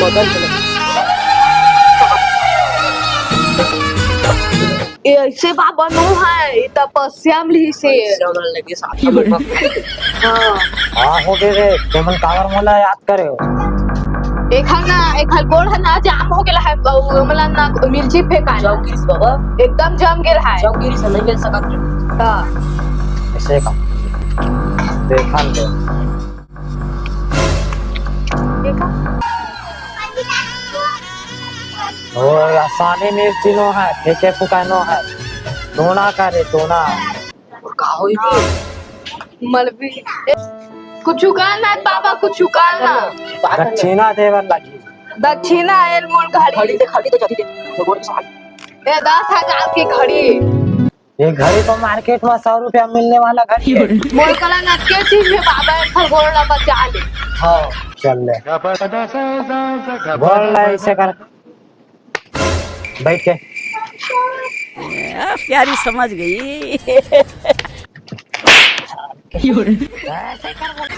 बदल चले ऐसे बाबा नो है तपस्या में ही से श्रवण लगे साथ में हाँ हाँ हो गए रे तुमन कावर मोला याद करे हो एक हल गोड़ है ना जाम हो गेला है मला ना मिर्ची फेंकाय चौकीस बाबा एकदम जम गेल है चौकीस नहीं मिल सकत हाँ ऐसे का देखा दे देखा और आसानी मिर्ची नो है फेंके फुका नो है टोना करे टोना का होई रे मलबी कुछ करना बाबा कुछ करना दक्षिणा देवर लगी दक्षिणा एल मोल घड़ी खड़ी तो जाती दे तो बोल साल ए 10,000 की घड़ी ये घड़ी तो मार्केट में 100 रुपया मिलने वाला घड़ी है मोल कला ना के चीज में बाबा एक घोड़ा बचा ले हां चल ले बोल ले ऐसे कर बैठ के प्यारी समझ गई ऐसे कर बोल